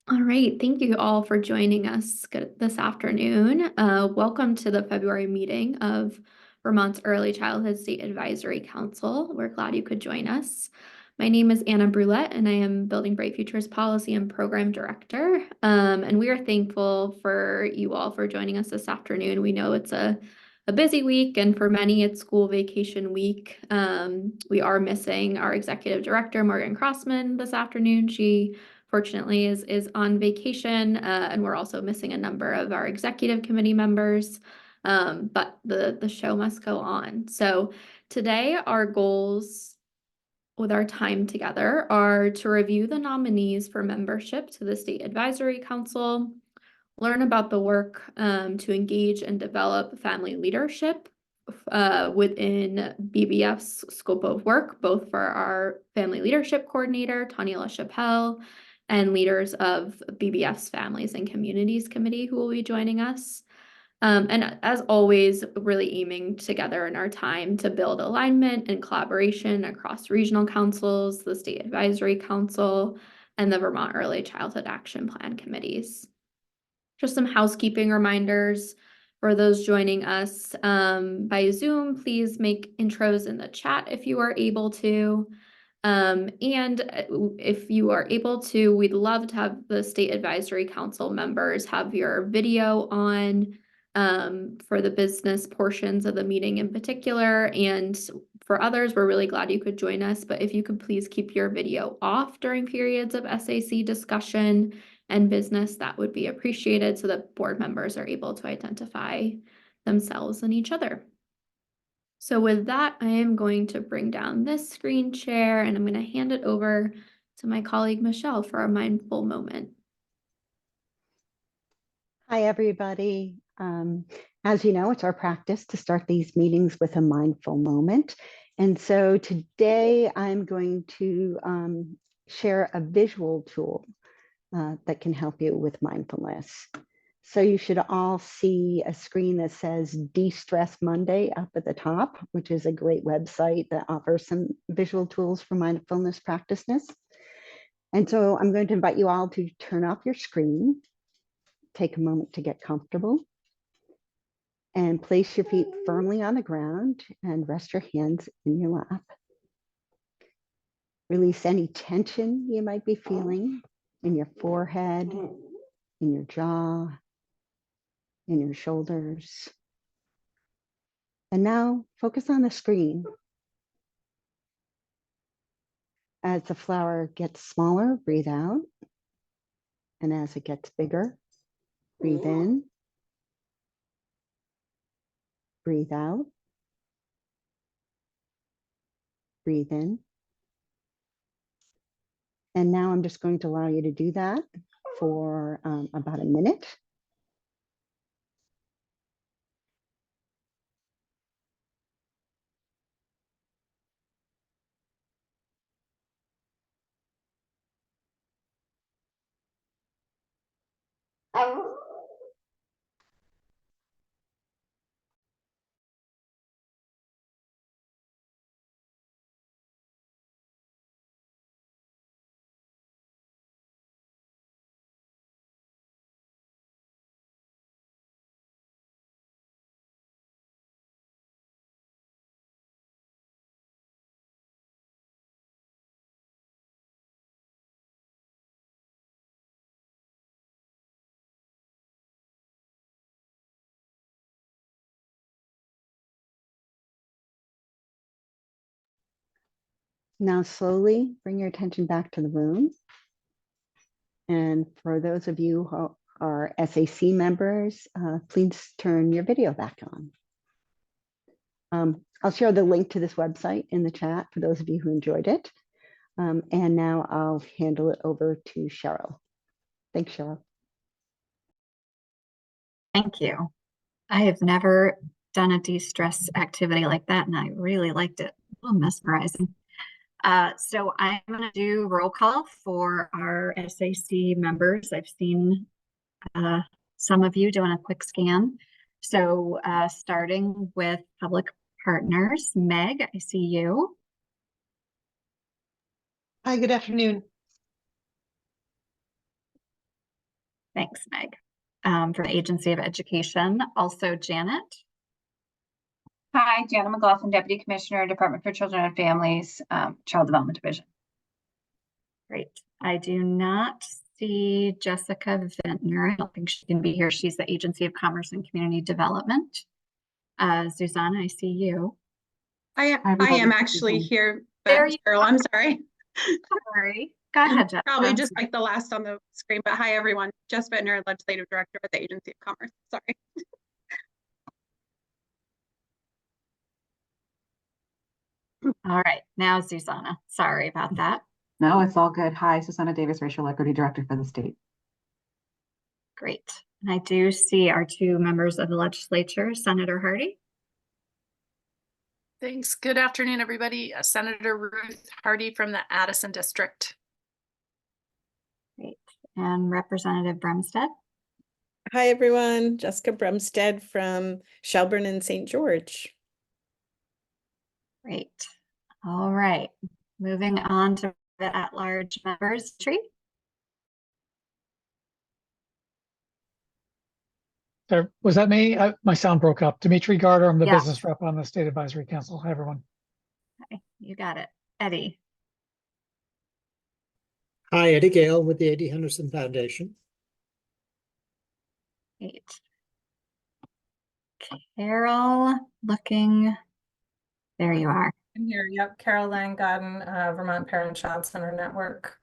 All right, thank you all for joining us this afternoon. Welcome to the February meeting of Vermont's Early Childhood State Advisory Council. We're glad you could join us. My name is Anna Brulette, and I am Building Bright Futures Policy and Program Director. And we are thankful for you all for joining us this afternoon. We know it's a busy week, and for many, it's school vacation week. We are missing our Executive Director, Morgan Crossman, this afternoon. She fortunately is on vacation, and we're also missing a number of our executive committee members, but the show must go on. So today our goals with our time together are to review the nominees for membership to the State Advisory Council, learn about the work to engage and develop family leadership within BBF's scope of work, both for our family leadership coordinator, Tanya LaChapelle, and leaders of BBF's Families and Communities Committee who will be joining us. And as always, really aiming together in our time to build alignment and collaboration across regional councils, the State Advisory Council, and the Vermont Early Childhood Action Plan committees. Just some housekeeping reminders for those joining us by Zoom. Please make intros in the chat if you are able to. And if you are able to, we'd love to have the State Advisory Council members have your video on for the business portions of the meeting in particular. And for others, we're really glad you could join us. But if you could please keep your video off during periods of SAC discussion and business, that would be appreciated so that board members are able to identify themselves and each other. So with that, I am going to bring down this screen share and I'm going to hand it over to my colleague Michelle for a mindful moment. Hi, everybody. As you know, it's our practice to start these meetings with a mindful moment. And so today I'm going to share a visual tool that can help you with mindfulness. So you should all see a screen that says De-Stress Monday up at the top, which is a great website that offers some visual tools for mindfulness practices. And so I'm going to invite you all to turn off your screen, take a moment to get comfortable, and place your feet firmly on the ground and rest your hands in your lap. Release any tension you might be feeling in your forehead, in your jaw, in your shoulders. And now focus on the screen. As the flower gets smaller, breathe out. And as it gets bigger, breathe in, breathe out, breathe in. And now I'm just going to allow you to do that for about a minute. Now slowly bring your attention back to the room. And for those of you who are SAC members, please turn your video back on. I'll share the link to this website in the chat for those of you who enjoyed it. And now I'll handle it over to Cheryl. Thanks, Cheryl. Thank you. I have never done a de-stress activity like that, and I really liked it. A little mesmerizing. So I'm going to do roll call for our SAC members. I've seen some of you doing a quick scan. So starting with public partners, Meg, I see you. Hi, good afternoon. Thanks, Meg. From the Agency of Education, also Janet. Hi, Janet McLaughlin, Deputy Commissioner, Department for Children and Families, Child Development Division. Great. I do not see Jessica Vintner. I don't think she can be here. She's the Agency of Commerce and Community Development. Susanna, I see you. I am actually here, There but you Carol, I'm sorry. Sorry. Go ahead, Jessica. Probably just like the last on the screen, but hi, everyone. Jess Ventnor, Legislative Director at the Agency of Commerce. Sorry. All right. Now, Susanna. Sorry about that. No, it's all good. Hi, Susanna Davis, Racial Equity Director for the state. Great. And I do see our two members of the legislature, Senator Hardy. Thanks. Good afternoon, everybody. Senator Ruth Hardy from the Addison District. Great. And Representative Brumstead. Hi, everyone. Jessica Brumstead from Shelburne and St. George. Great. All right. Moving on to the at-large members tree. Was that me? My sound broke up. Dimitri Garter, I'm the Yeah. business rep on the State Advisory Council. Hi, everyone. Okay, you got it. Eddie. Hi, Eddie Gale with the Eddie Henderson Foundation. Great. Carol, looking, there you are. I'm here. Yep. Carol Lang-Godden, Vermont Parent Child Center Network.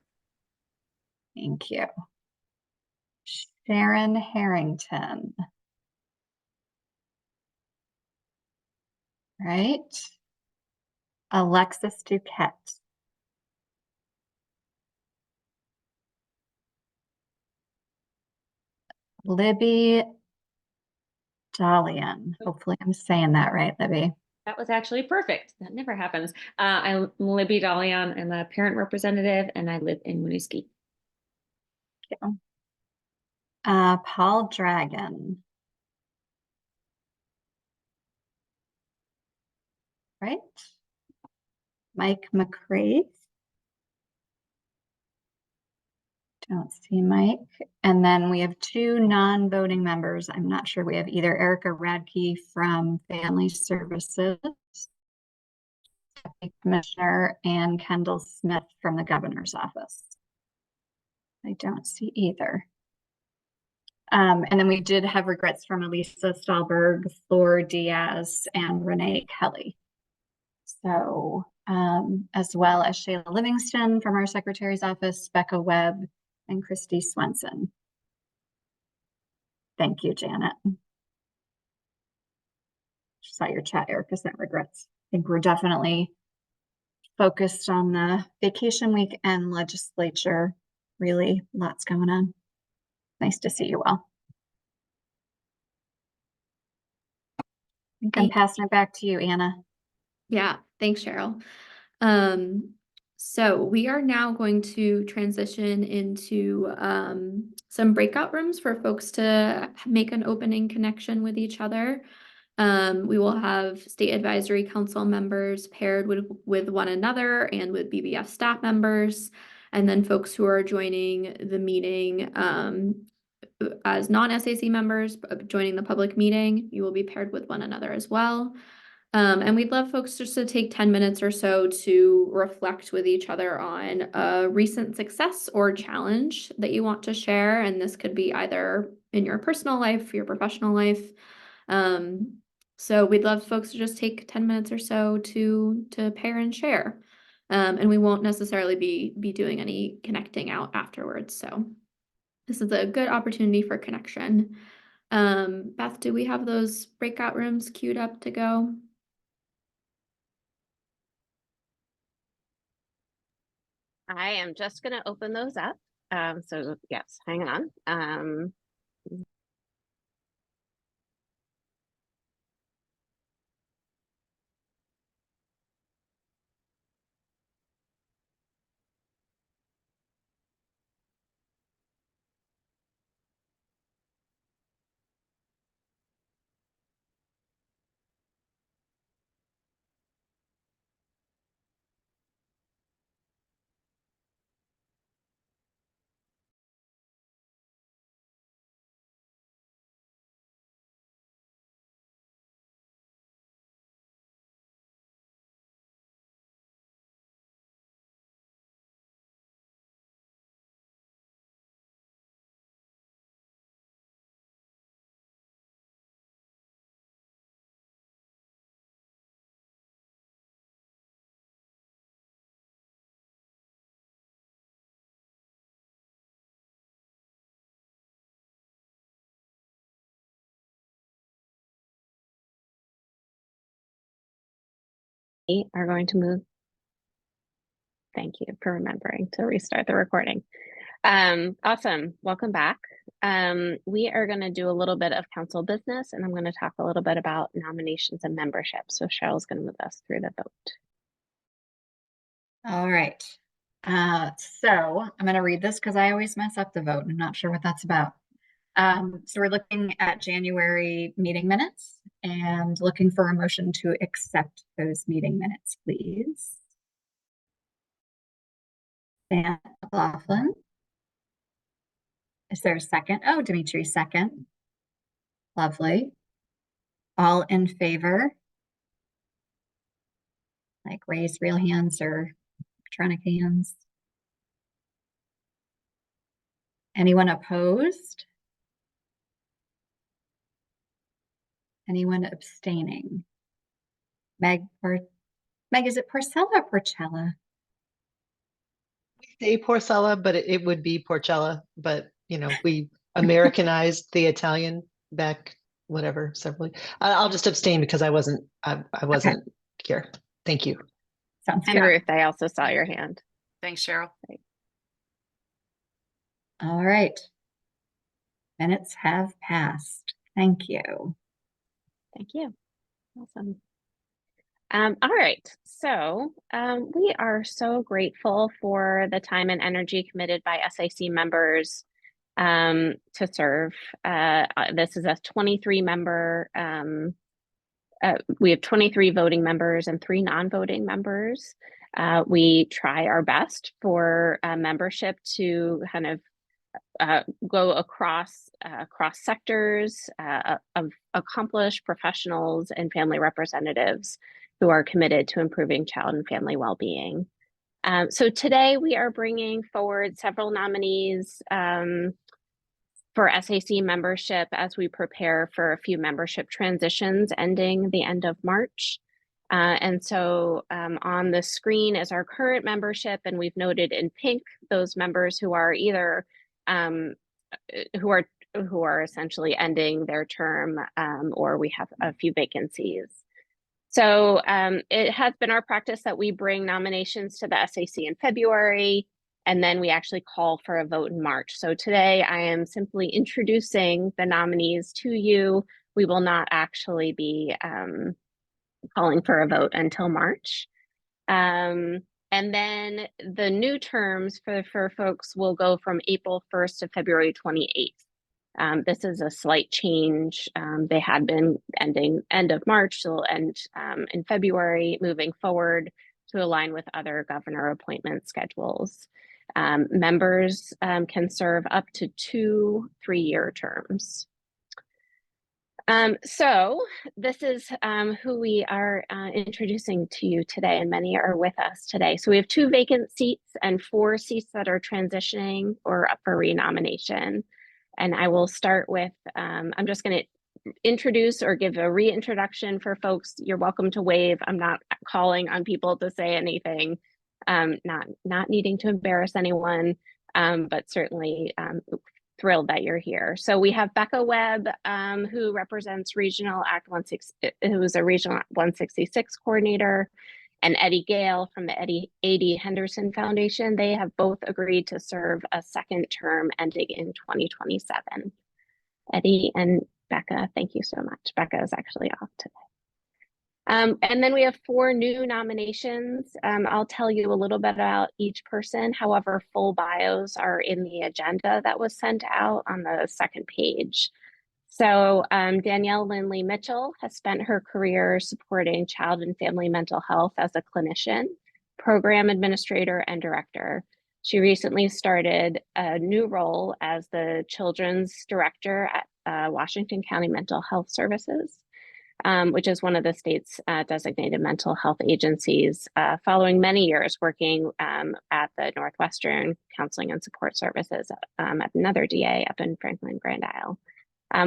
Thank you. Sharon Harrington. Right. Alexis Duquette. Libby Dalian. Hopefully I'm saying that right, Libby. That was actually perfect. That never happens. I'm Libby Dalian. I'm a parent representative and I live in Winooski. Thank you. Paul Dragon. Right. Mike McCrae. Don't see Mike. And then we have two non-voting members. I'm not sure we have either Erica Radke from Family Services, Deputy Commissioner, and Kendall Smith from the Governor's Office. I don't see either. And then we did have regrets from Elisa Stahlberg, Flor Diaz, and Renee Kelly. So, as well as Shayla Livingston from our Secretary's Office, Becca Webb, and Christy Swenson. Thank you, Janet. Just saw your chat, Erica sent regrets. I think we're definitely focused on the vacation week and legislature. Really, lots going on. Nice to see you all. I think I'm passing it back to you, Anna. Yeah, thanks, Cheryl. So we are now going to transition into some breakout rooms for folks to make an opening connection with each other. We will have State Advisory Council members paired with one another and with BBF staff members, and then folks who are joining the meeting as non-SAC members joining the public meeting, you will be paired with one another as well. And we'd love folks just to take 10 minutes or so to reflect with each other on a recent success or challenge that you want to share. And this could be either in your personal life, your professional life. So we'd love folks to just take 10 minutes or so to pair and share. And we won't necessarily be doing any connecting out afterwards. So this is a good opportunity for connection. Beth, do we have those breakout rooms queued up to go? I am just going to open those up. So yes, hang on. are going to move. Thank you for remembering to restart the recording. Awesome. Welcome back. We are going to do a little bit of council business, and I'm going to talk a little bit about nominations and membership. So Cheryl's going to move us through the vote. All right. So I'm going to read this because I always mess up the vote. I'm not sure what that's about. So we're looking at January meeting minutes and looking for a motion to accept those meeting minutes, please. Dan McLaughlin. Is there a second? Oh, Dimitri, second. Lovely. All in favor? Like raise real hands or electronic hands. Anyone opposed? Anyone abstaining? Meg, is it Porcella or Porcella? We say Porcella, but it would be Porcella. But you know, we Americanized the Italian back several. I'll just abstain because I wasn't here. Thank you. Sounds And good. Ruth, I also saw your hand. Thanks, Cheryl. All right. Minutes have passed. Thank you. Thank you. Awesome. All right. So we are so grateful for the time and energy committed by SAC members to serve. This is a 23 member. We have 23 voting members and 3 non-voting members. We try our best for membership to kind of go across sectors of accomplished professionals and family representatives who are committed to improving child and family well-being. So today we are bringing forward several nominees for SAC membership as we prepare for a few membership transitions ending the end of March. And so on the screen is our current membership, and we've noted in pink those members who are either who are essentially ending their term, or we have a few vacancies. So it has been our practice that we bring nominations to the SAC in February, and then we actually call for a vote in March. So today I am simply introducing the nominees to you. We will not actually be calling for a vote until March. And then the new terms for folks will go from April 1st to February 28th. This is a slight change. They had been ending end of March, so they'll end in February, moving forward to align with other governor appointment schedules. Members can serve up to 2 3-year terms. So this is who we are introducing to you today, and many are with us today. So we have 2 vacant seats and 4 seats that are transitioning or up for renomination. And I will start with, I'm just going to introduce or give a reintroduction for folks. You're welcome to wave. I'm not calling on people to say anything, not needing to embarrass anyone, but certainly thrilled that you're here. So we have Becca Webb, who represents Regional Act 160, who is a Regional 166 coordinator, and Eddie Gale from the A.D. Henderson Foundation. They have both agreed to serve a 2nd term ending in 2027. Eddie and Becca, thank you so much. Becca is actually off today. And then we have 4 new nominations. I'll tell you a little bit about each person. However, full bios are in the agenda that was sent out on the 2nd page. So Danielle Lindley Mitchell has spent her career supporting child and family mental health as a clinician, program administrator, and director. She recently started a new role as the children's director at Washington County Mental Health Services, which is one of the state's designated mental health agencies, following many years working at the Northwestern Counseling and Support Services at another DA up in Franklin Grand Isle.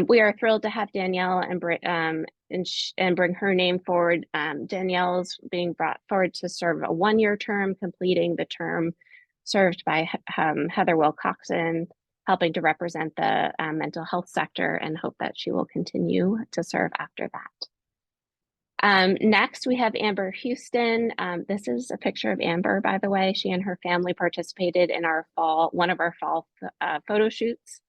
We are thrilled to have Danielle and bring her name forward. Danielle is being brought forward to serve a 1-year term, completing the term served by Heather Wilcoxon, helping to represent the mental health sector, and hope that she will continue to serve after Next, we have Amber Houston. This is a picture of Amber, by the way. She and her family participated in one of our fall photo shoots.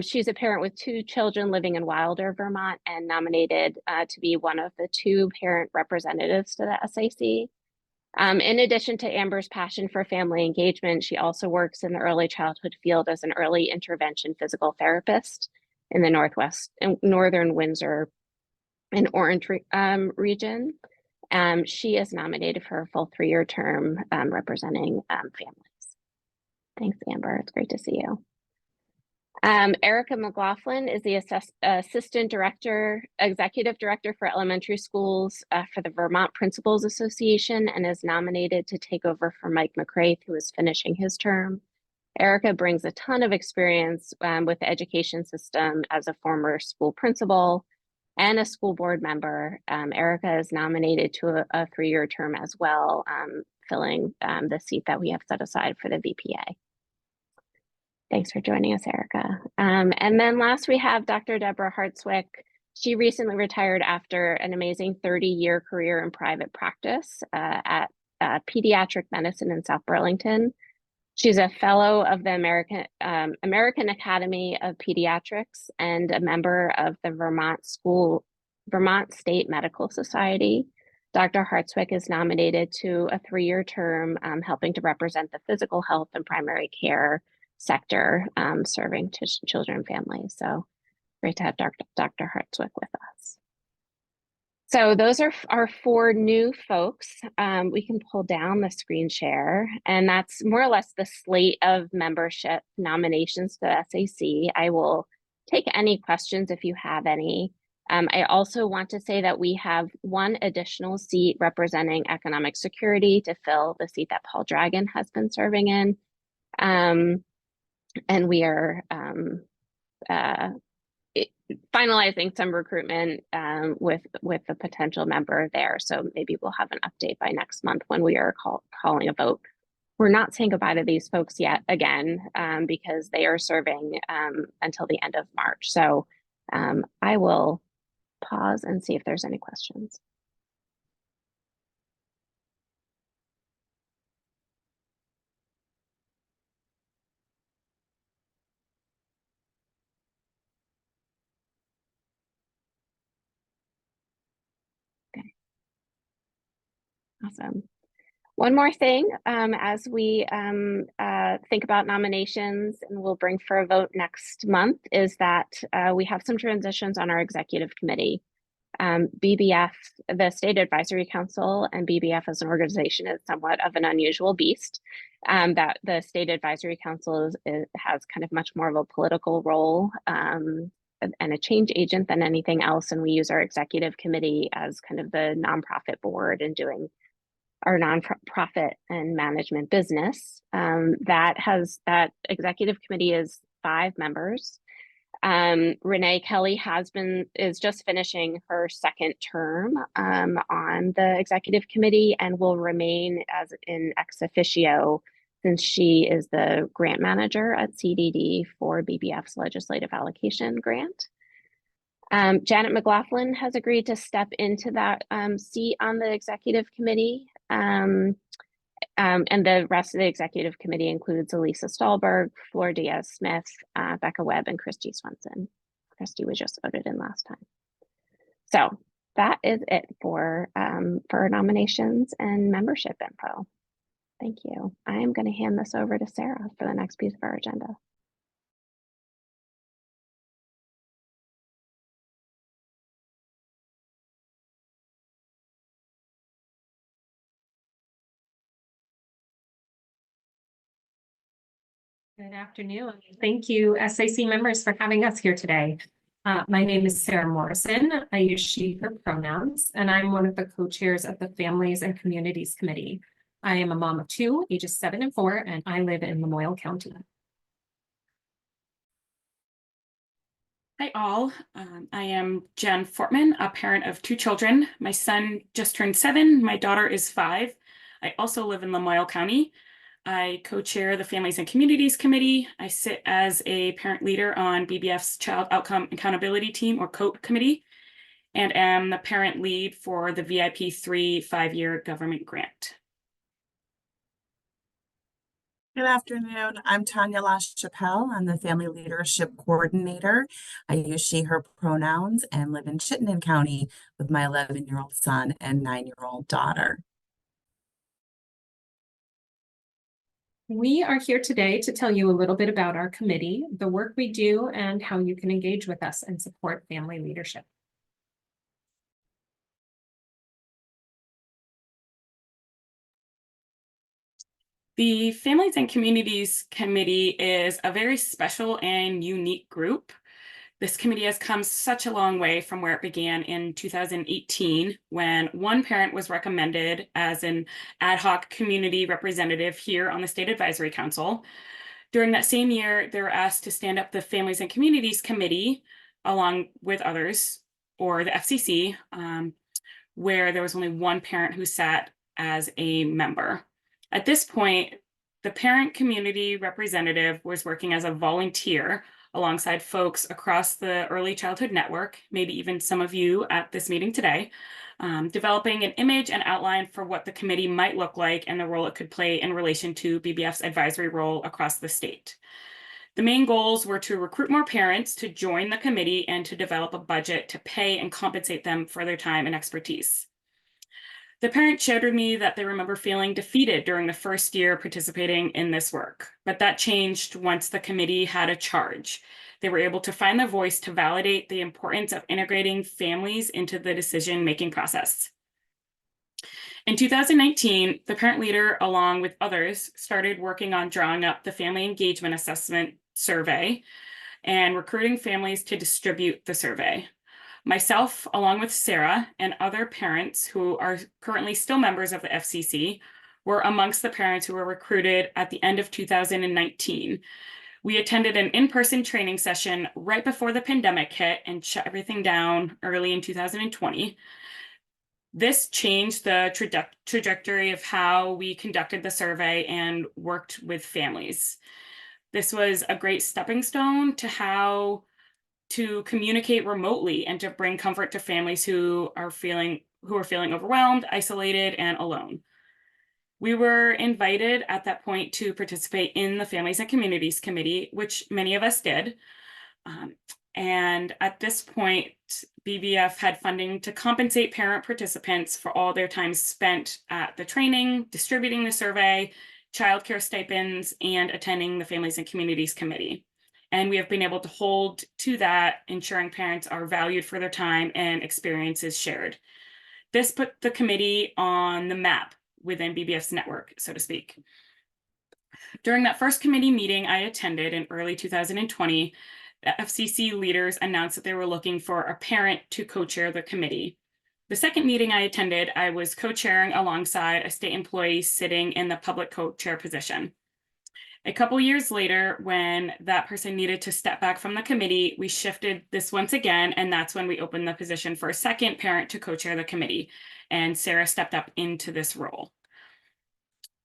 She's a parent with 2 children living in Wilder, Vermont, and nominated to be one of the 2 parent representatives to the SAC. In addition to Amber's passion for family engagement, she also works in the early childhood field as an early intervention physical therapist in the northern Windsor and Orange region. She is nominated for a full 3-year term representing families. Thanks, Amber. It's great to see you. Erica McLaughlin is the Assistant Director, Executive Director for Elementary Schools for the Vermont Principals Association and is nominated to take over for Mike McCraith, who is finishing his term. Erica brings a ton of experience with the education system as a former school principal and a school board member. Erica is nominated to a 3-year term as well, filling the seat that we have set aside for the VPA. Thanks for joining us, Erica. And then last we have Dr. Deborah Hartswick. She recently retired after an amazing 30-year career in private practice at Pediatric Medicine in South Burlington. She's a fellow of the American Academy of Pediatrics and a member of the Vermont State Medical Society. Dr. Hartswick is nominated to a 3-year term, helping to represent the physical health and primary care sector, serving children and families. So great to have Dr. Hartswick with us. So those are our 4 new folks. We can pull down the screen share, and that's more or less the slate of membership nominations to the SAC. I will take any questions if you have any. I also want to say that we have 1 additional seat representing economic security to fill the seat that Paul Dragon has been serving in. And we are finalizing some recruitment with a potential member there. So maybe we'll have an update by next month when we are calling a vote. We're not saying goodbye to these folks yet again, because they are serving until the end of March. So I will pause and see if there's any questions. Awesome. One more thing, as we think about nominations and we'll bring for a vote next month, is that we have some transitions on our executive committee. BBF, the State Advisory Council, and BBF as an organization is somewhat of an unusual beast. That the State Advisory Council has kind of much more of a political role and a change agent than anything else. And we use our executive committee as kind of the nonprofit board and doing our nonprofit and management business. That executive committee is 5 members. Renee Kelly is just finishing her 2nd term on the executive committee and will remain as in ex officio since she is the grant manager at CDD for BBF's legislative allocation grant. Janet McLaughlin has agreed to step into that seat on the executive committee. And the rest of the executive committee includes Elisa Stahlberg, Flor Diaz-Smith, Becca Webb, and Christy Swenson. Christy was just voted in last time. So that is it for nominations and membership info. Thank you. I am going to hand this over to Sarah for the next piece of our agenda. Good afternoon. Thank you, SAC members, for having us here today. My name is Sarah Morrison. I use she, her pronouns, and I'm one of the co-chairs of the Families and Communities Committee. I am a mom of 2, ages 7 and 4, and I live in Lamoille County. Hi all, I am Jen Fortman, a parent of 2 children. My son just turned 7, my daughter is 5. I also live in Lamoille County. I co-chair the Families and Communities Committee. I sit as a parent leader on BBF's Child Outcome Accountability Team, or COAT committee. and am the parent lead for the VIP 3 5-year government grant. Good afternoon. I'm Tanya LaChapelle. I'm the Family Leadership Coordinator. I use she, her pronouns and live in Chittenden County with my 11-year-old son and 9-year-old daughter. We are here today to tell you a little bit about our committee, the work we do, and how you can engage with us and support family leadership. The Families and Communities Committee is a very special and unique group. This committee has come such a long way from where it began in 2018, when one parent was recommended as an ad hoc community representative here on the State Advisory Council. During that same year, they were asked to stand up the Families and Communities Committee along with others, or the FCC, where there was only one parent who sat as a member. At this point, the parent community representative was working as a volunteer alongside folks across the Early Childhood Network, maybe even some of you at this meeting today, developing an image and outline for what the committee might look like and the role it could play in relation to BBF's advisory role across the state. The main goals were to recruit more parents to join the committee and to develop a budget to pay and compensate them for their time and expertise. The parents shared with me that they remember feeling defeated during the first year participating in this work, but that changed once the committee had a charge. They were able to find their voice to validate the importance of integrating families into the decision-making process. In 2019, the parent leader, along with others, started working on drawing up the Family Engagement Assessment Survey and recruiting families to distribute the survey. Myself, along with Sarah and other parents who are currently still members of the FCC, were amongst the parents who were recruited at the end of 2019. We attended an in-person training session right before the pandemic hit and shut everything down early in 2020. This changed the trajectory of how we conducted the survey and worked with families. This was a great stepping stone to how to communicate remotely and to bring comfort to families who are feeling overwhelmed, isolated, and alone. We were invited at that point to participate in the Families and Communities Committee, which many of us did. And at this point, BBF had funding to compensate parent participants for all their time spent at the training, distributing the survey, childcare stipends, and attending the Families and Communities Committee. And we have been able to hold to that, ensuring parents are valued for their time and experiences shared. This put the committee on the map within BBF's network, so to speak. During that first committee meeting I attended in early 2020, the FCC leaders announced that they were looking for a parent to co-chair the committee. The second meeting I attended, I was co-chairing alongside a state employee sitting in the public co-chair position. A couple years later, when that person needed to step back from the committee, we shifted this once again, and that's when we opened the position for a second parent to co-chair the committee, and Sarah stepped up into this role.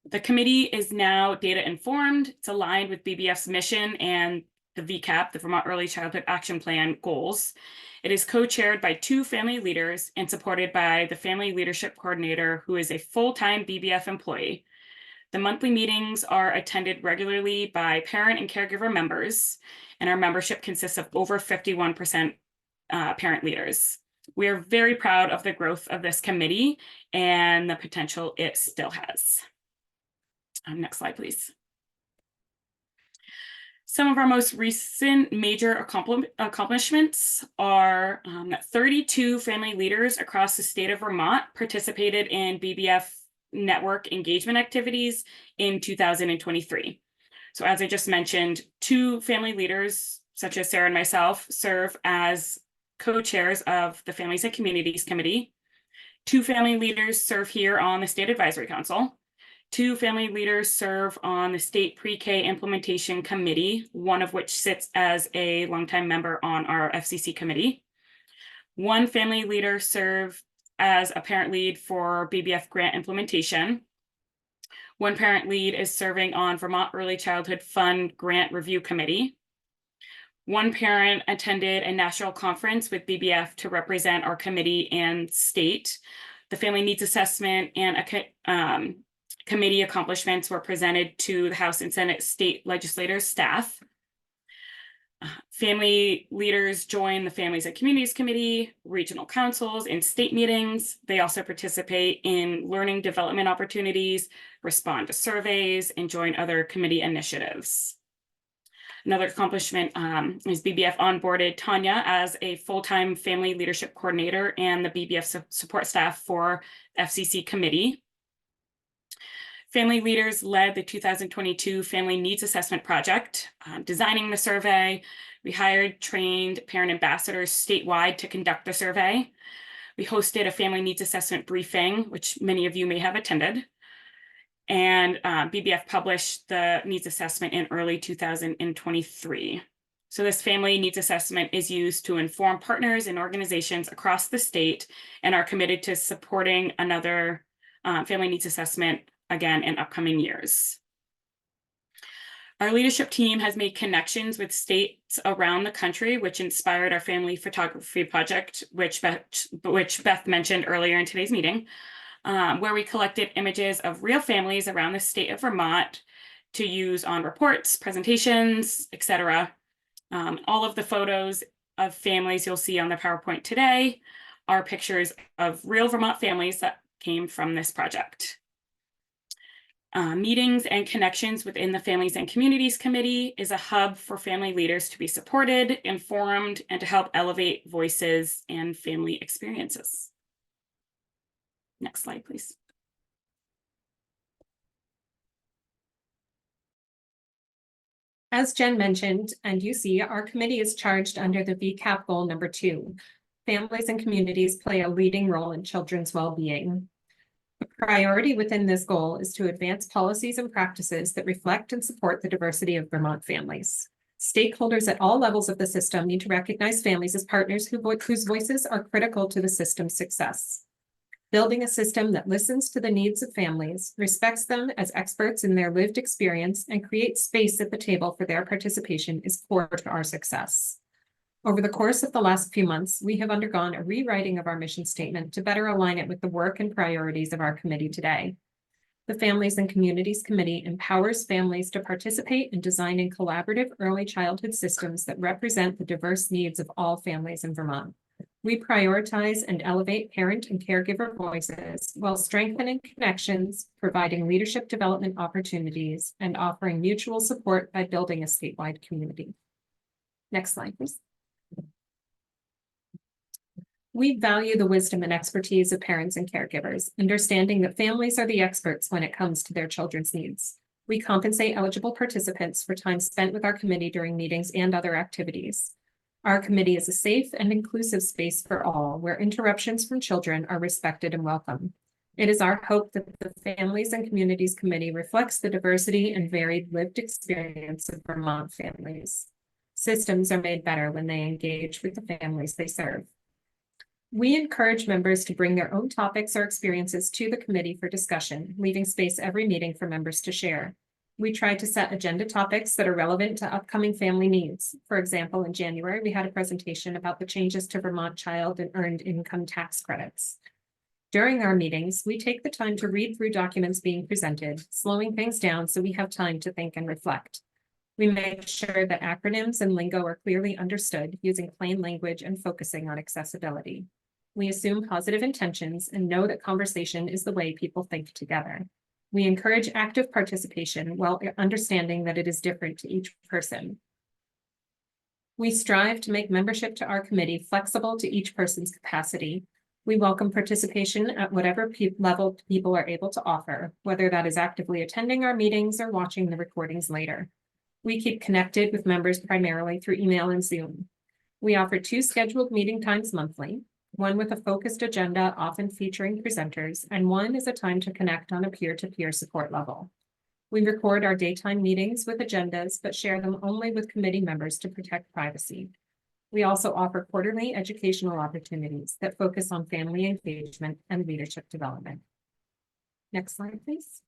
The committee is now data informed. It's aligned with BBF's mission and the VCAP, the Vermont Early Childhood Action Plan goals. It is co-chaired by 2 family leaders and supported by the Family Leadership Coordinator, who is a full-time BBF employee. The monthly meetings are attended regularly by parent and caregiver members, and our membership consists of over 51% parent leaders. We are very proud of the growth of this committee and the potential it still has. Next slide, please. Some of our most recent major accomplishments are that 32 family leaders across the state of Vermont participated in BBF network engagement activities in 2023. So as I just mentioned, 2 family leaders, such as Sarah and myself, serve as co-chairs of the Families and Communities Committee. 2 family leaders serve here on the State Advisory Council. 2 family leaders serve on the State Pre-K Implementation Committee, one of which sits as a longtime member on our FCC committee. 1 family leader served as a parent lead for BBF grant implementation. 1 parent lead is serving on Vermont Early Childhood Fund Grant Review Committee. One parent attended a national conference with BBF to represent our committee and state. The family needs assessment and committee accomplishments were presented to the House and Senate state legislators staff. Family leaders join the Families and Communities Committee, regional councils, and state meetings. They also participate in learning development opportunities, respond to surveys, and join other committee initiatives. Another accomplishment is BBF onboarded Tanya as a full-time family leadership coordinator and the BBF support staff for FCC committee. Family leaders led the 2022 Family Needs Assessment Project, designing the survey. We hired trained parent ambassadors statewide to conduct the survey. We hosted a family needs assessment briefing, which many of you may have attended. And BBF published the needs assessment in early 2023. So this family needs assessment is used to inform partners and organizations across the state and are committed to supporting another family needs assessment again in upcoming years. Our leadership team has made connections with states around the country, which inspired our family photography project, which Beth mentioned earlier in today's meeting, where we collected images of real families around the state of Vermont to use on reports, presentations, etc. All of the photos of families you'll see on the PowerPoint today are pictures of real Vermont families that came from this project. Meetings and connections within the Families and Communities Committee is a hub for family leaders to be supported, informed, and to help elevate voices and family experiences. Next slide, please. As Jen mentioned, and you see, our committee is charged under the VCAP goal number 2. Families and communities play a leading role in children's well-being. A priority within this goal is to advance policies and practices that reflect and support the diversity of Vermont families. Stakeholders at all levels of the system need to recognize families as partners whose voices are critical to the system's success. Building a system that listens to the needs of families, respects them as experts in their lived experience, and creates space at the table for their participation is core to our success. Over the course of the last few months, we have undergone a rewriting of our mission statement to better align it with the work and priorities of our committee today. The Families and Communities Committee empowers families to participate in designing collaborative early childhood systems that represent the diverse needs of all families in Vermont. We prioritize and elevate parent and caregiver voices while strengthening connections, providing leadership development opportunities, and offering mutual support by building a statewide community. Next slide, please. We value the wisdom and expertise of parents and caregivers, understanding that families are the experts when it comes to their children's needs. We compensate eligible participants for time spent with our committee during meetings and other activities. Our committee is a safe and inclusive space for all, where interruptions from children are respected and welcome. It is our hope that the Families and Communities Committee reflects the diversity and varied lived experience of Vermont families. Systems are made better when they engage with the families they serve. We encourage members to bring their own topics or experiences to the committee for discussion, leaving space every meeting for members to share. We try to set agenda topics that are relevant to upcoming family needs. For example, in January, we had a presentation about the changes to Vermont child and earned income tax credits. During our meetings, we take the time to read through documents being presented, slowing things down so we have time to think and reflect. We make sure that acronyms and lingo are clearly understood, using plain language and focusing on accessibility. We assume positive intentions and know that conversation is the way people think together. We encourage active participation while understanding that it is different to each person. We strive to make membership to our committee flexible to each person's capacity. We welcome participation at whatever level people are able to offer, whether that is actively attending our meetings or watching the recordings later. We keep connected with members primarily through email and Zoom. We offer 2 scheduled meeting times monthly, one with a focused agenda, often featuring presenters, and one is a time to connect on a peer-to-peer support level. We record our daytime meetings with agendas, but share them only with committee members to protect privacy. We also offer quarterly educational opportunities that focus on family engagement and leadership development. Next slide, please.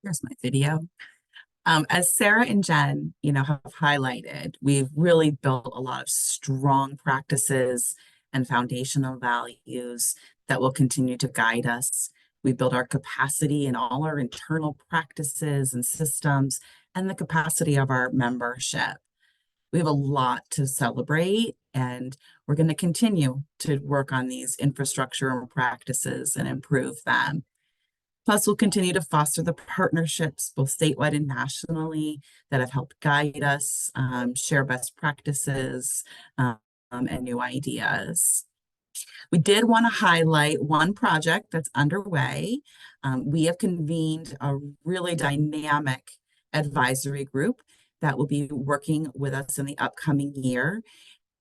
Here's my video. As Sarah and Jen, have highlighted, we've really built a lot of strong practices and foundational values that will continue to guide us. We build our capacity in all our internal practices and systems and the capacity of our membership. We have a lot to celebrate, and we're going to continue to work on these infrastructure and practices and improve them. Plus, we'll continue to foster the partnerships, both statewide and nationally, that have helped guide us, share best practices, and new ideas. We did want to highlight one project that's underway. We have convened a really dynamic advisory group that will be working with us in the upcoming year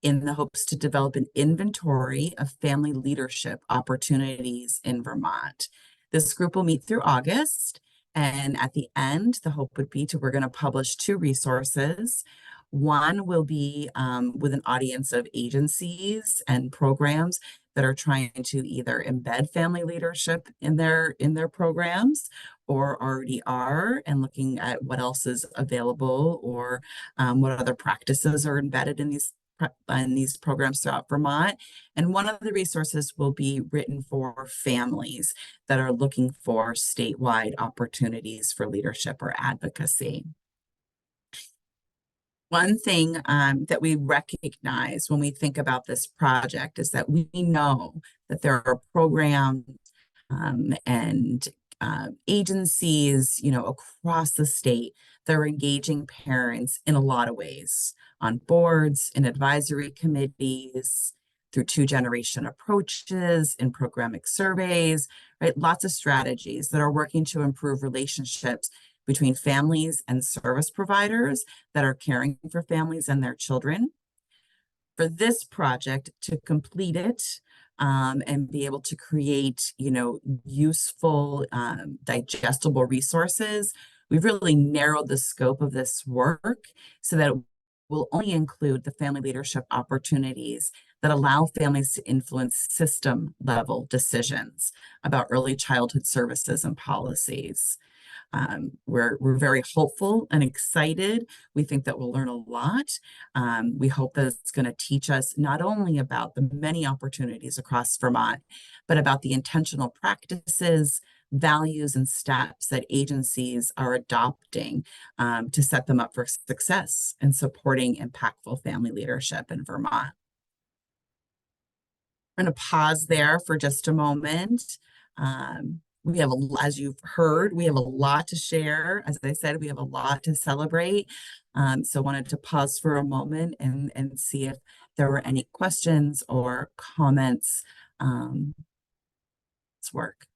in the hopes to develop an inventory of family leadership opportunities in Vermont. This group will meet through August, and at the end, the hope would be we're going to publish 2 resources. One will be with an audience of agencies and programs that are trying to either embed family leadership in their programs or already are, and looking at what else is available or what other practices are embedded in these programs throughout Vermont. And one of the resources will be written for families that are looking for statewide opportunities for leadership or advocacy. One thing that we recognize when we think about this project is that we know that there are programs and agencies, across the state that are engaging parents in a lot of ways, on boards, in advisory committees, through 2-generation approaches, in programic surveys, right? Lots of strategies that are working to improve relationships between families and service providers that are caring for families and their children. For this project to complete it, and be able to create, useful, digestible resources, we've really narrowed the scope of this work so that it will only include the family leadership opportunities that allow families to influence system-level decisions about early childhood services and policies. We're very hopeful and excited. We think that we'll learn a lot. We hope that it's going to teach us not only about the many opportunities across Vermont, but about the intentional practices, values, and steps that agencies are adopting to set them up for success in supporting impactful family leadership in Vermont. We're going to pause there for just a moment. We have, as you've heard, we have a lot to share. As I said, we have a lot to celebrate. So wanted to pause for a moment and see if there were any questions or comments. Let's work.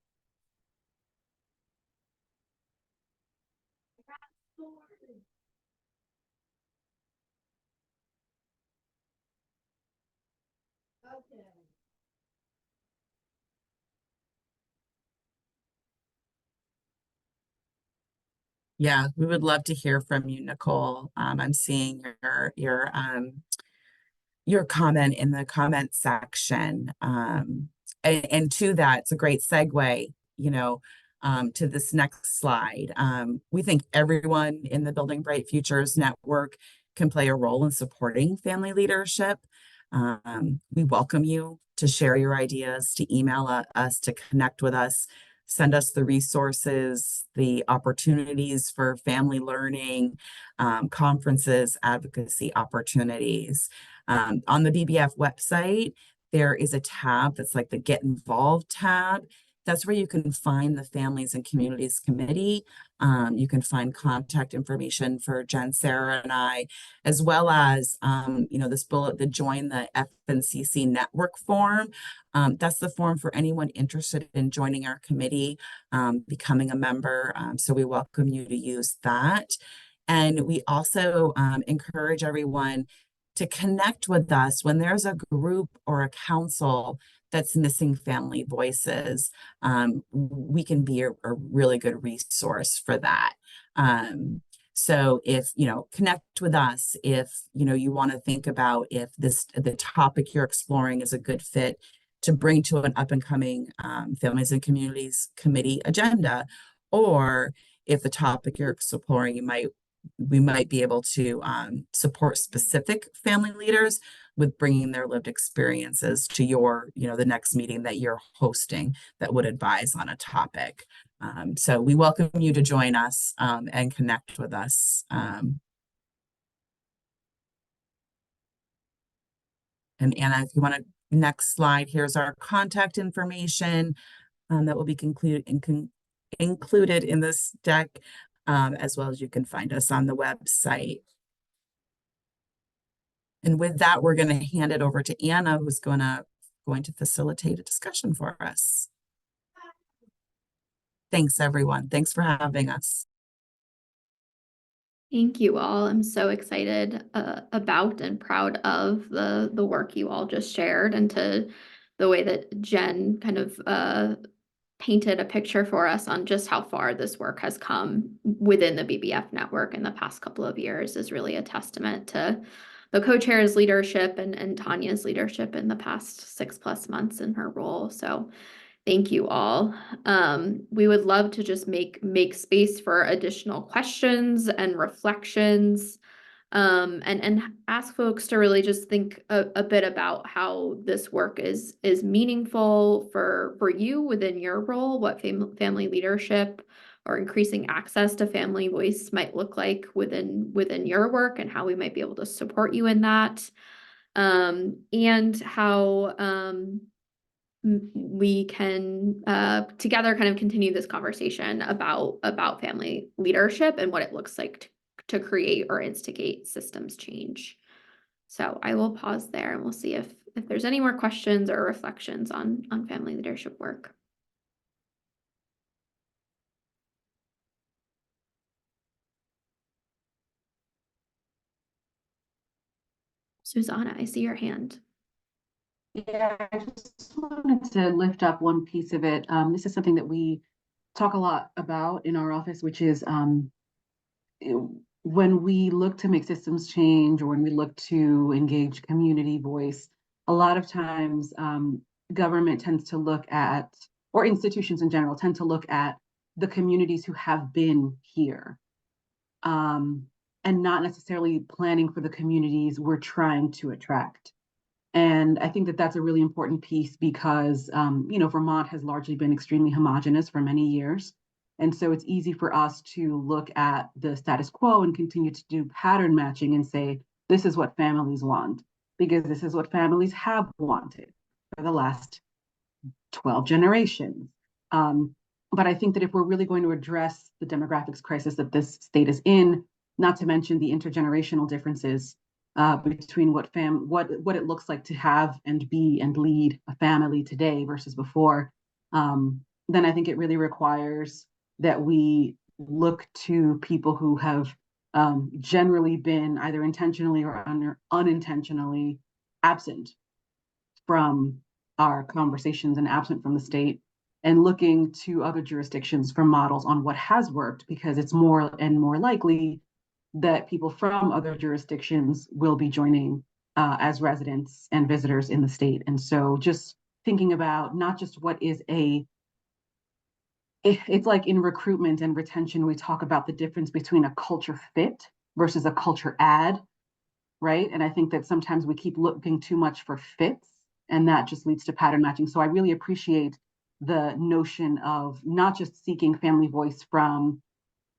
Okay. Yeah, we would love to hear from you, Nicole. I'm seeing your comment in the comment section. And to that, it's a great segue, to this next slide. We think everyone in the Building Bright Futures network can play a role in supporting family leadership. We welcome you to share your ideas, to email us, to connect with us. Send us the resources, the opportunities for family learning, conferences, advocacy opportunities. On the BBF website, there is a tab that's like the Get Involved tab. That's where you can find the Families and Communities Committee. You can find contact information for Jen, Sarah, and I, as well as, this bullet, the Join the FNCC Network form. That's the form for anyone interested in joining our committee, becoming a member. So we welcome you to use that. And we also encourage everyone to connect with us when there's a group or a council that's missing family voices. We can be a really good resource for that. So if, connect with us, if, you want to think about if the topic you're exploring is a good fit to bring to an up and coming Families and Communities Committee agenda, or if the topic you're exploring, we might be able to support specific family leaders with bringing their lived experiences to the next meeting that you're hosting that would advise on a topic. So we welcome you to join us and connect with us. And Anna, if you want to, next slide, here's our contact information that will be included in this deck, as well as you can find us on the website. And with that, we're going to hand it over to Anna, who's going to facilitate a discussion for us. Thanks, everyone. Thanks for having us. Thank you all. I'm so excited about and proud of the work you all just shared, and to the way that Jen kind of painted a picture for us on just how far this work has come within the BBF network in the past couple of years is really a testament to the co-chair's leadership and Tanya's leadership in the past 6+ months in her role. So thank you all. We would love to just make space for additional questions and reflections, and ask folks to really just think a bit about how this work is meaningful for you within your role, what family leadership or increasing access to family voice might look like within your work, and how we might be able to support you in that, and how we can together kind of continue this conversation about family leadership and what it looks like to create or instigate systems change. So I will pause there, and we'll see if there's any more questions or reflections on family leadership work. Susanna, I see your hand. Yeah, I just wanted to lift up one piece of it. This is something that we talk a lot about in our office, which is when we look to make systems change, or when we look to engage community voice, a lot of times government tends to look at, or institutions in general tend to look at the communities who have been here, and not necessarily planning for the communities we're trying to attract. And I think that that's a really important piece because, Vermont has largely been extremely homogenous for many years. And so it's easy for us to look at the status quo and continue to do pattern matching and say, this is what families want, because this is what families have wanted for the last 12 generations. But I think that if we're really going to address the demographics crisis that this state is in, not to mention the intergenerational differences between what it looks like to have and be and lead a family today versus before, then I think it really requires that we look to people who have generally been either intentionally or unintentionally absent from our conversations and absent from the state, and looking to other jurisdictions for models on what has worked, because it's more and more likely that people from other jurisdictions will be joining as residents and visitors in the state. And so just thinking about not just what is it's like in recruitment and retention, we talk about the difference between a culture fit versus a culture add, right? And I think that sometimes we keep looking too much for fits, and that just leads to pattern matching. So I really appreciate the notion of not just seeking family voice from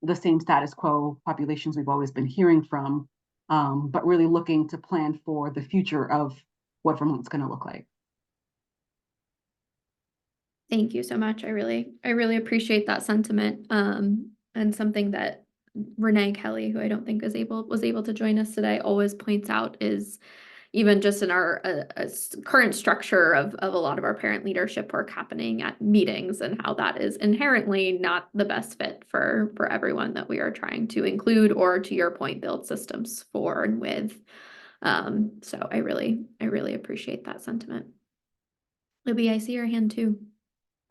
the same status quo populations we've always been hearing from, but really looking to plan for the future of what Vermont's going to look like. Thank you so much. I really appreciate that sentiment, and something that Renee Kelly, who I don't think was able to join us today, always points out is even just in our current structure of a lot of our parent leadership work happening at meetings, and how that is inherently not the best fit for everyone that we are trying to include, or, to your point, build systems for and with. So I really appreciate that sentiment. Libby, I see your hand too.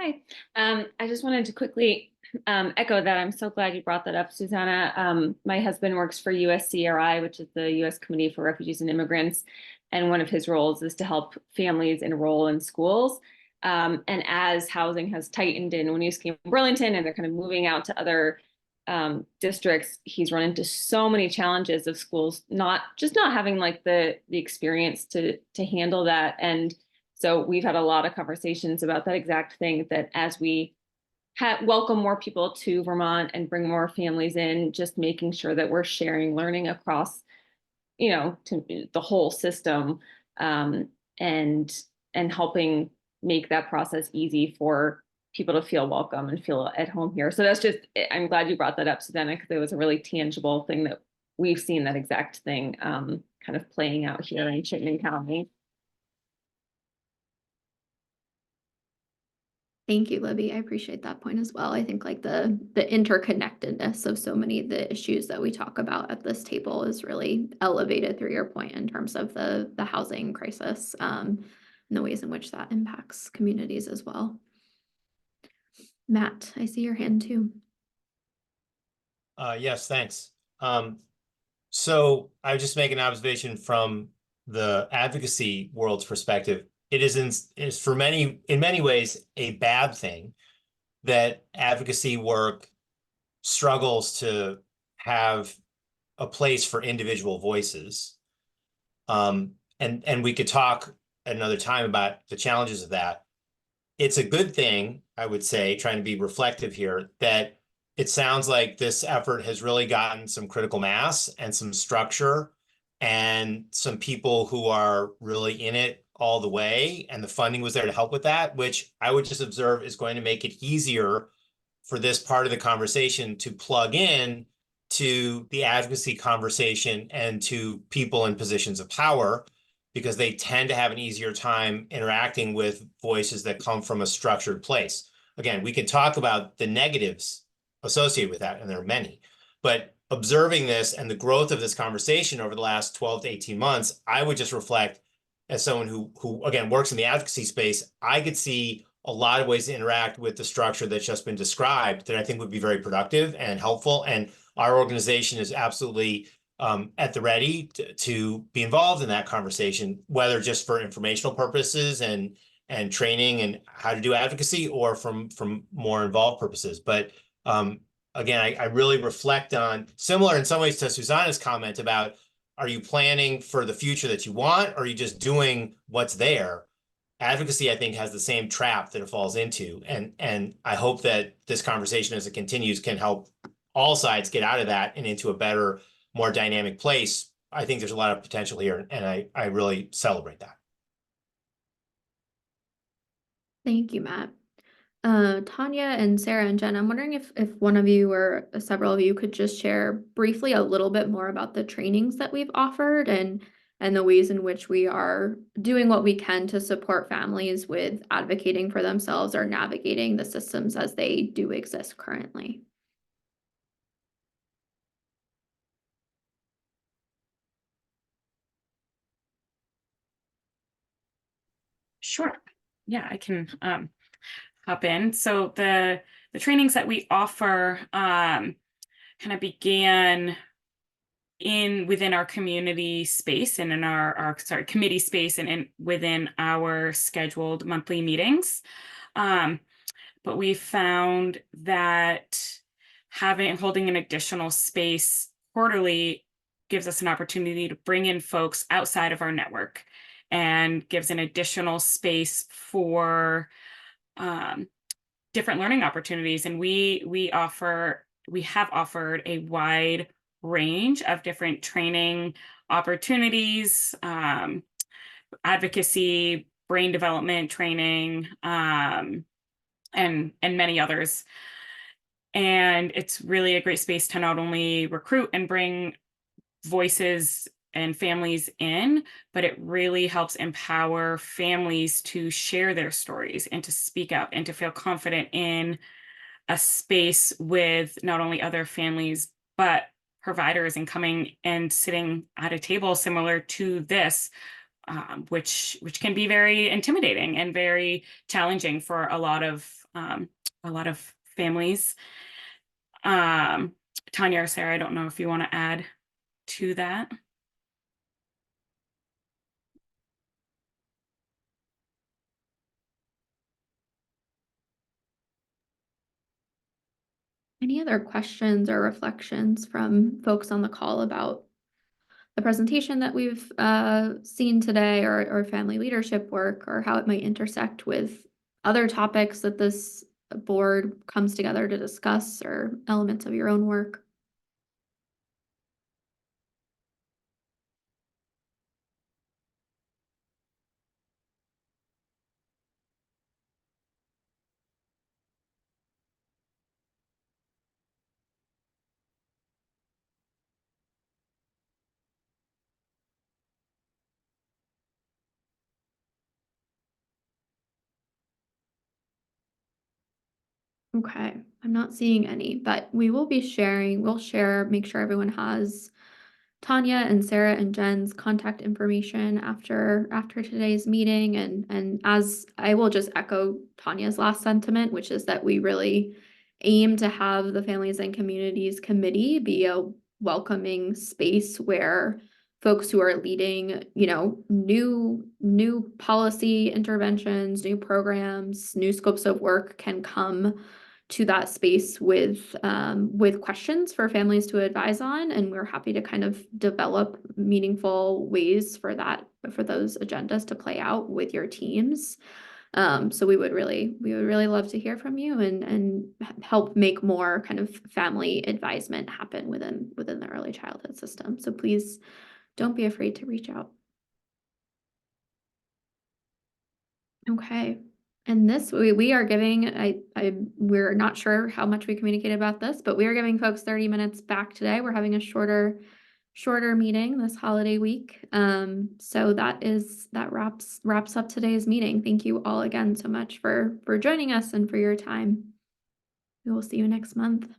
Hi. I just wanted to quickly echo that. I'm so glad you brought that up, Susanna. My husband works for USCRI, which is the U.S. Committee for Refugees and Immigrants, and one of his roles is to help families enroll in schools. And as housing has tightened in Winooski and Burlington, and they're kind of moving out to other districts, he's run into so many challenges of schools not having like the experience to handle that. And so we've had a lot of conversations about that exact thing, that as we welcome more people to Vermont and bring more families in, just making sure that we're sharing learning across, to the whole system, and helping make that process easy for people to feel welcome and feel at home here. So that's just, I'm glad you brought that up, Susanna, because it was a really tangible thing that we've seen, that exact thing kind of playing out here in Chittenden County. Thank you, Libby. I appreciate that point as well. I think like the interconnectedness of so many of the issues that we talk about at this table is really elevated through your point in terms of the housing crisis, and the ways in which that impacts communities as well. Matt, I see your hand too. Yes, thanks. So I would just make an observation from the advocacy world's perspective. It is in many ways a bad thing that advocacy work struggles to have a place for individual voices. And we could talk at another time about the challenges of that. It's a good thing, I would say, trying to be reflective here, that it sounds like this effort has really gotten some critical mass and some structure and some people who are really in it all the way, and the funding was there to help with that, which I would just observe is going to make it easier for this part of the conversation to plug in to the advocacy conversation and to people in positions of power, because they tend to have an easier time interacting with voices that come from a structured place. Again, we can talk about the negatives associated with that, and there are many, but observing this and the growth of this conversation over the last 12 to 18 months, I would just reflect, as someone who again works in the advocacy space, I could see a lot of ways to interact with the structure that's just been described that I think would be very productive and helpful. And our organization is absolutely at the ready to be involved in that conversation, whether just for informational purposes and training and how to do advocacy, or from more involved purposes. But again, I really reflect on, similar in some ways to Susanna's comment about, are you planning for the future that you want, or are you just doing what's there? Advocacy, I think, has the same trap that it falls into. And I hope that this conversation, as it continues, can help all sides get out of that and into a better, more dynamic place. I think there's a lot of potential here, and I really celebrate that. Thank you, Matt. Tanya and Sarah and Jen, I'm wondering if one of you or several of you could just share briefly a little bit more about the trainings that we've offered and the ways in which we are doing what we can to support families with advocating for themselves or navigating the systems as they do exist currently. Sure. Yeah, I can hop in. So the trainings that we offer kind of began within our community space and in our committee space and within our scheduled monthly meetings. But we found that holding an additional space quarterly gives us an opportunity to bring in folks outside of our network, and gives an additional space for different learning opportunities. And we have offered a wide range of different training opportunities, advocacy, brain development training, and many others. And it's really a great space to not only recruit and bring voices and families in, but it really helps empower families to share their stories and to speak up and to feel confident in a space with not only other families, but providers, and coming and sitting at a table similar to this, which can be very intimidating and very challenging for a lot of families. Tanya or Sarah, I don't know if you want to add to that. Any other questions or reflections from folks on the call about the presentation that we've seen today, or family leadership work, or how it might intersect with other topics that this board comes together to discuss, or elements of your own work? Okay, I'm not seeing any, but we'll share, make sure everyone has Tanya and Sarah and Jen's contact information after today's meeting. And as I will just echo Tanya's last sentiment, which is that we really aim to have the Families and Communities Committee be a welcoming space where folks who are leading, new policy interventions, new programs, new scopes of work can come to that space with questions for families to advise on, and we're happy to kind of develop meaningful ways for those agendas to play out with your teams. So we would really love to hear from you and help make more kind of family advisement happen within the early childhood system. So please don't be afraid to reach out. Okay. And this, we are giving, we're not sure how much we communicated about this, but we are giving folks 30 minutes back today. We're having a shorter meeting this holiday week. So that wraps up today's meeting. Thank you all again so much for joining us and for your time. We will see you next month.